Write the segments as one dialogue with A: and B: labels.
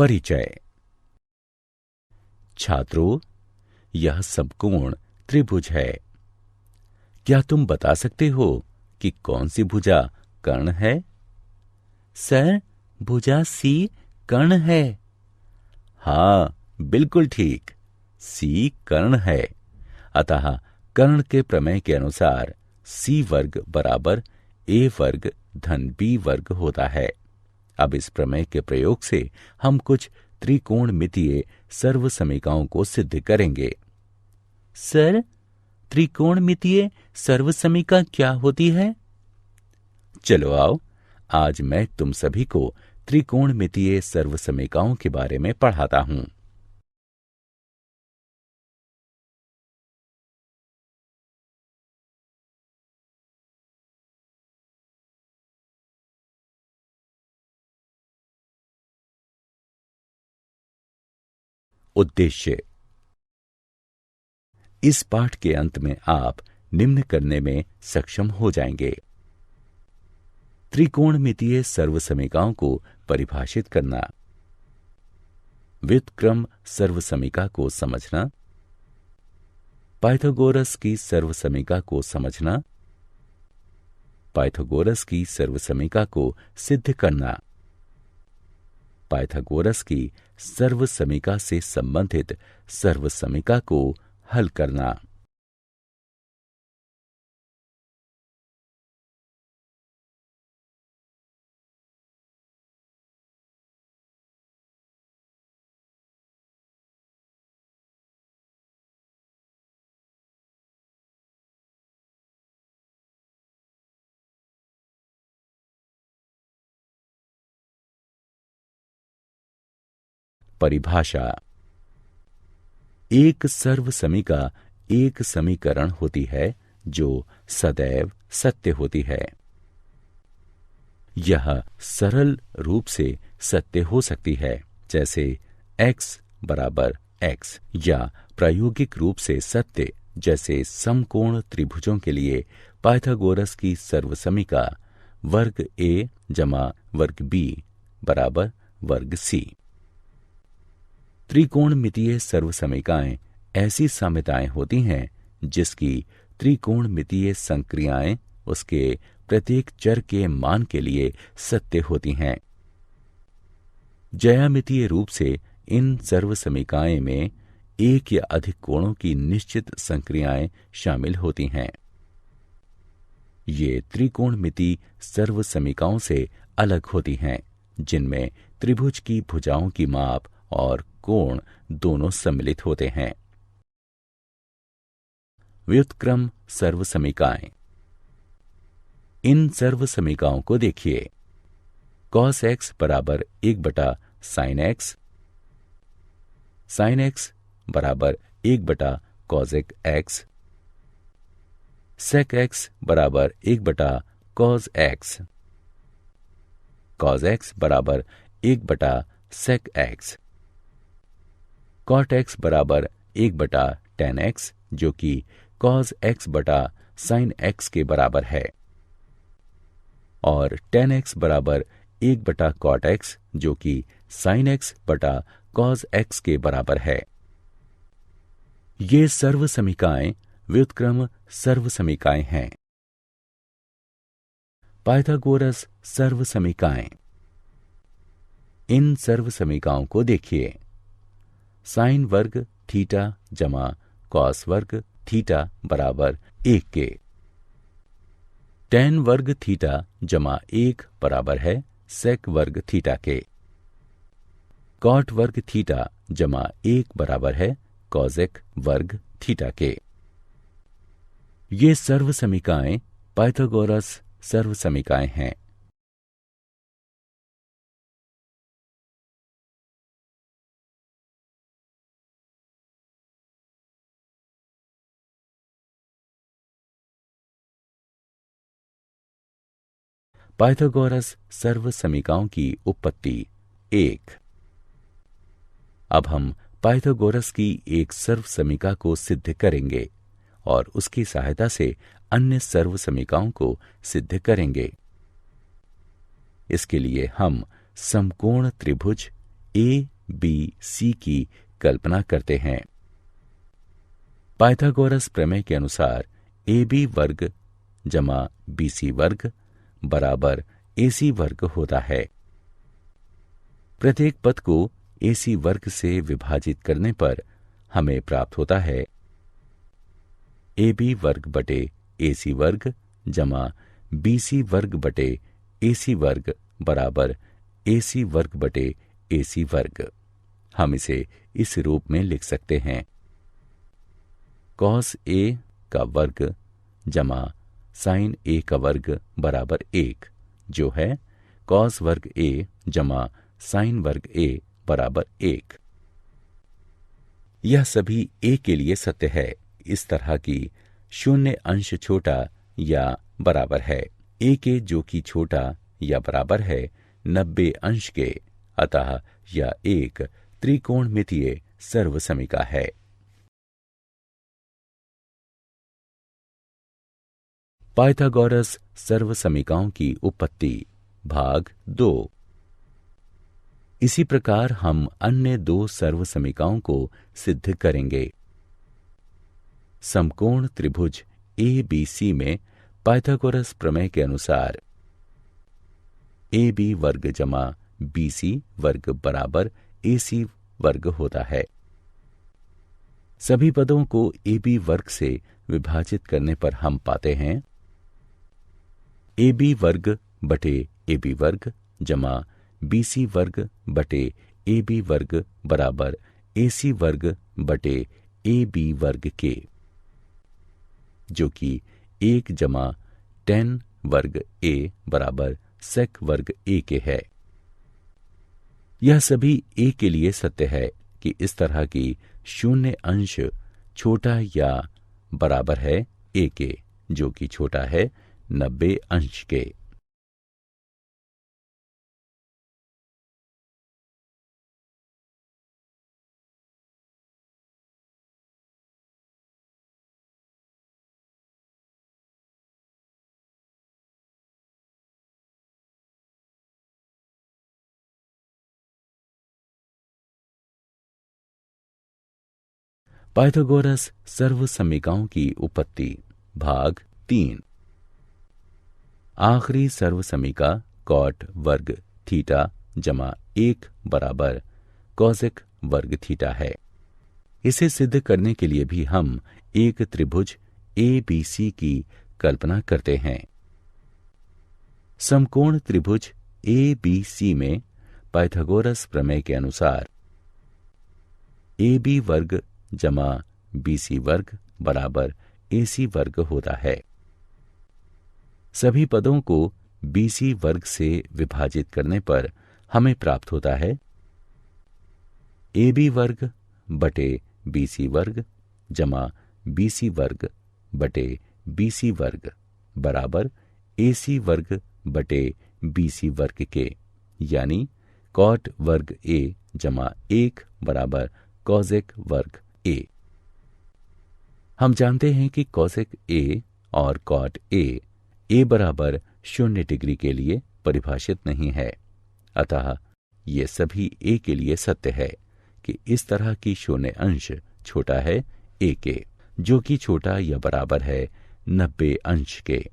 A: परिचय। छात्रों, यह समकोण त्रिभुज है। क्या तुम बता सकते हो कि कौन सी भुजा कर्ण है?
B: सर, भुजा सी कर्ण है।
A: हाँ, बिल्कुल ठीक, सी कर्ण है। अतः कर्ण के प्रमेय के अनुसार सी वर्ग बराबर ए वर्ग धन बी वर्ग होता है। अब इस प्रमेय के प्रयोग से हम कुछ त्रिकोणमितीय सर्वसमीकाओं को सिद्ध करेंगे।
B: सर, त्रिकोणमितीय सर्वसमीका क्या होती है?
A: चलो आओ, आज मैं तुम सभी को त्रिकोणमितीय सर्वसमीकाओं के बारे में पढ़ाता हूं। उद्देश्य। इस पाठ के अंत में आप निम्न करने में सक्षम हो जाएंगे। त्रिकोणमितीय सर्वसमीकाओं को परिभाषित करना, व्युत्क्रम सर्वसमीका को समझना, पाइथागोरस की सर्वसमीका को समझना, पाइथागोरस की सर्वसमीका को सिद्ध करना, पाइथागोरस की सर्वसमीका से संबंधित सर्वसमीका को हल करना। परिभाषा। एक सर्वसमीका एक समीकरण होती है जो सदैव सत्य होती है। यह सरल रूप से सत्य हो सकती है, जैसे x बराबर x, या प्रायोगिक रूप से सत्य, जैसे समकोण त्रिभुजों के लिए पाइथागोरस की सर्वसमीका वर्ग a जमा वर्ग b बराबर वर्ग c। त्रिकोणमितीय सर्वसमीकाएं ऐसी साम्यताएं होती हैं जिसकी त्रिकोणमितीय संक्रियाएं उसके प्रत्येक चर के मान के लिए सत्य होती हैं। ज्यामितीय रूप से इन सर्वसमीकाएं में एक या अधिक कोणों की निश्चित संक्रियाएं शामिल होती हैं। ये त्रिकोणमिति सर्वसमीकाओं से अलग होती हैं, जिनमें त्रिभुज की भुजाओं की माप और कोण दोनों सम्मिलित होते हैं। व्युत्क्रम सर्वसमीकाएं। इन सर्वसमीकाओं को देखिए। cos x बराबर 1 sin x, sin x बराबर 1 cosec x, sec x बराबर 1 cos x, cos x बराबर 1 sec x, cot x बराबर 1 tan x, जो कि cos x बटा sin x के बराबर है, और tan x बराबर 1 cot x, जो कि sin x बटा cos x के बराबर है। ये सर्वसमीकाएं व्युत्क्रम सर्वसमीकाएं हैं। पाइथागोरस सर्वसमीकाएं। इन सर्वसमीकाओं को देखिए। साइन वर्ग थीटा जमा कॉस वर्ग थीटा बराबर 1 के, टैन वर्ग थीटा जमा 1 बराबर है सेक वर्ग थीटा के, कॉट वर्ग थीटा जमा 1 बराबर है कॉजेक वर्ग थीटा के। ये सर्वसमीकाएं पाइथागोरस सर्वसमीकाएं हैं। पाइथागोरस सर्वसमीकाओं की उत्पत्ति 1। अब हम पाइथागोरस की एक सर्वसमीका को सिद्ध करेंगे और उसकी सहायता से अन्य सर्वसमीकाओं को सिद्ध करेंगे। इसके लिए हम समकोण त्रिभुज ए बी सी की कल्पना करते हैं। पाइथागोरस प्रमेय के अनुसार ए बी वर्ग जमा बी सी वर्ग बराबर ए सी वर्ग होता है। प्रत्येक पद को ए सी वर्ग से विभाजित करने पर हमें प्राप्त होता है ए बी वर्ग बटे ए सी वर्ग जमा बी सी वर्ग बटे ए सी वर्ग बराबर ए सी वर्ग बटे ए सी वर्ग। हम इसे इस रूप में लिख सकते हैं कॉस ए का वर्ग जमा साइन ए का वर्ग बराबर 1, जो है कॉस वर्ग ए जमा साइन वर्ग ए बराबर 1। यह सभी ए के लिए सत्य है। इस तरह की शून्य अंश छोटा या बराबर है ए के, जो कि छोटा या बराबर है 90 अंश के। अतः यह एक त्रिकोणमितीय सर्वसमिका है। पाइथागोरस सर्वसमिकाओं की उत्पत्ति भाग 2। इसी प्रकार हम अन्य 2 सर्वसमिकाओं को सिद्ध करेंगे। समकोण त्रिभुज ए बी सी में पाइथागोरस प्रमेय के अनुसार ए बी वर्ग जमा बी सी वर्ग बराबर ए सी वर्ग होता है। सभी पदों को ए बी वर्ग से विभाजित करने पर हम पाते हैं ए बी वर्ग बटे ए बी वर्ग जमा बी सी वर्ग बटे ए बी वर्ग बराबर ए सी वर्ग बटे ए बी वर्ग के, जो कि 1 जमा tan वर्ग ए बराबर sec वर्ग ए के है। यह सभी ए के लिए सत्य है कि इस तरह की शून्य अंश छोटा या बराबर है ए के, जो कि छोटा है 90 अंश के। पाइथागोरस सर्वसमिकाओं की उत्पत्ति भाग 3। आखिरी सर्वसमिका कॉट वर्ग थीटा जमा 1 बराबर कॉसेक वर्ग थीटा है। इसे सिद्ध करने के लिए भी हम एक त्रिभुज ए बी सी की कल्पना करते हैं। समकोण त्रिभुज ए बी सी में पाइथागोरस प्रमेय के अनुसार ए बी वर्ग जमा बी सी वर्ग बराबर ए सी वर्ग होता है। सभी पदों को बी सी वर्ग से विभाजित करने पर हमें प्राप्त होता है ए बी वर्ग बटे बी सी वर्ग जमा बी सी वर्ग बटे बी सी वर्ग बराबर ए सी वर्ग बटे बी सी वर्ग के, यानी कॉट वर्ग ए जमा 1 बराबर कॉसेक वर्ग ए। हम जानते हैं कि कॉसेक ए और कॉट ए बराबर 0 डिग्री के लिए परिभाषित नहीं है। अतः ये सभी ए के लिए सत्य है कि इस तरह की शून्य अंश छोटा है ए के, जो कि छोटा या बराबर है 90 अंश के।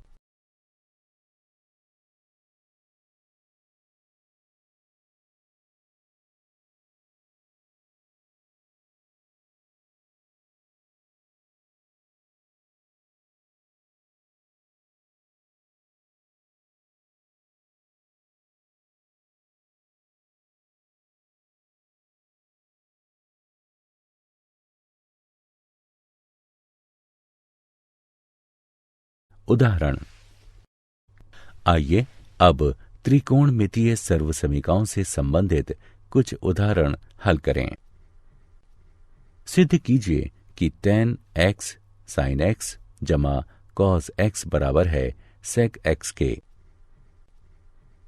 A: उदाहरण। आइए अब त्रिकोणमितीय सर्वसमिकाओं से संबंधित कुछ उदाहरण हल करें। सिद्ध कीजिए कि tan x sin x जमा cos x बराबर है sec x के।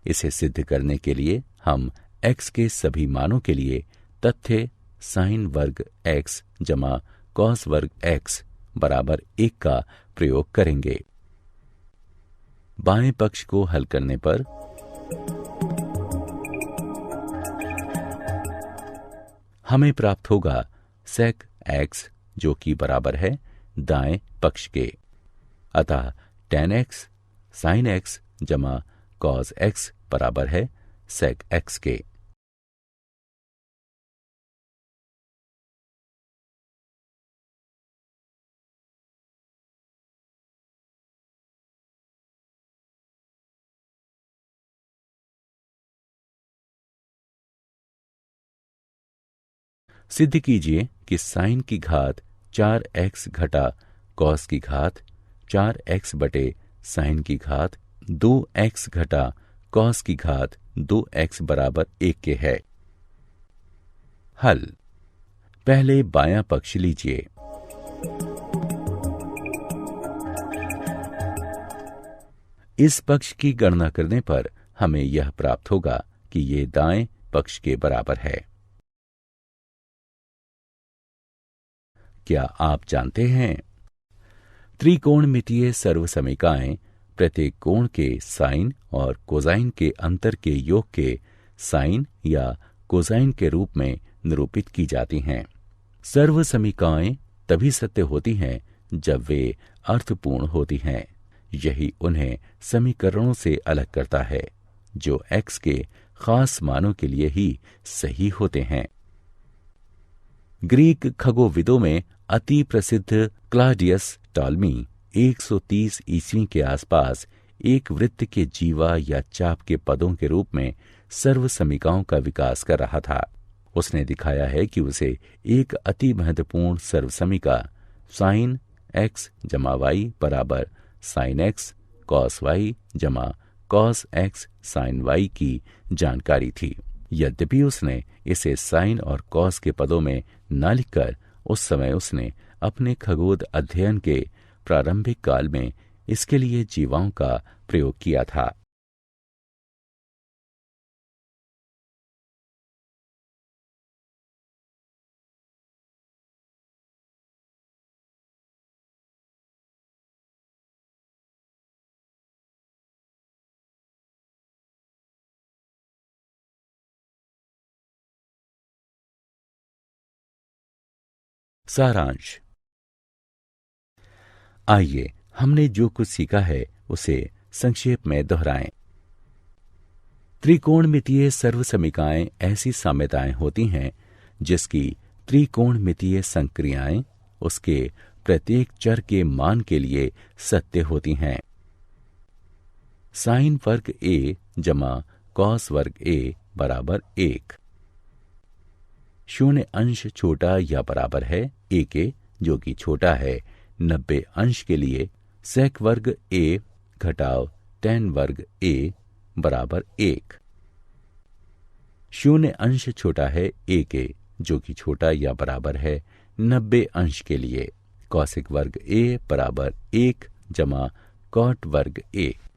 A: इसे सिद्ध करने के लिए हम x के सभी मानों के लिए तथ्य sin वर्ग x जमा cos वर्ग x बराबर 1 का प्रयोग करेंगे। बाएं पक्ष को हल करने पर हमें प्राप्त होगा सेक एक्स जो कि बराबर है दाएं पक्ष के। अतः tan x sin x जमा cos x बराबर है sec x के। सिद्ध कीजिए कि साइन की घात 4x घटा कॉस की घात 4x बटे साइन की घात 2x घटा कॉस की घात 2x बराबर 1 के है। हल। पहले बायां पक्ष लीजिए। इस पक्ष की गणना करने पर हमें यह प्राप्त होगा कि ये दाएं पक्ष के बराबर है। क्या आप जानते हैं त्रिकोणमितीय सर्वसमीकाएं प्रत्येक कोण के साइन और कोसाइन के अंतर के योग के साइन या कोसाइन के रूप में निरूपित की जाती हैं। सर्वसमीकाएं तभी सत्य होती हैं जब वे अर्थपूर्ण होती हैं। यही उन्हें समीकरणों से अलग करता है जो x के खास मानों के लिए ही सही होते हैं। ग्रीक खगोविदों में अति प्रसिद्ध क्लाडियस टॉलमी 130 ईस्वी के आसपास एक वृत्त के जीवा या चाप के पदों के रूप में सर्वसमीकाओं का विकास कर रहा था। उसने दिखाया है कि उसे एक अति महत्वपूर्ण सर्वसमीका साइन एक्स जमा वाई बराबर साइन एक्स कॉस वाई जमा कॉस एक्स साइन वाई की जानकारी थी। यद्यपि उसने इसे साइन और कॉस के पदों में न लिखकर उस समय उसने अपने खगोल अध्ययन के प्रारंभिक काल में इसके लिए जीवाओं का प्रयोग किया था। सारांश। आइए हमने जो कुछ सीखा है उसे संक्षेप में दोहराएं। त्रिकोणमितीय सर्वसमीकाएं ऐसी साम्यताएं होती हैं जिसकी त्रिकोणमितीय संक्रियाएं उसके प्रत्येक चर के मान के लिए सत्य होती हैं। साइन वर्ग a जमा कॉस वर्ग a बराबर 1। शून्य अंश छोटा या बराबर है a के जो कि छोटा है 90 अंश के लिए सेक वर्ग a घटाव tan वर्ग a बराबर 1। शून्य अंश छोटा है a के जो कि छोटा या बराबर है 90 अंश के लिए कॉसिक वर्ग a बराबर 1 जमा कॉट वर्ग a।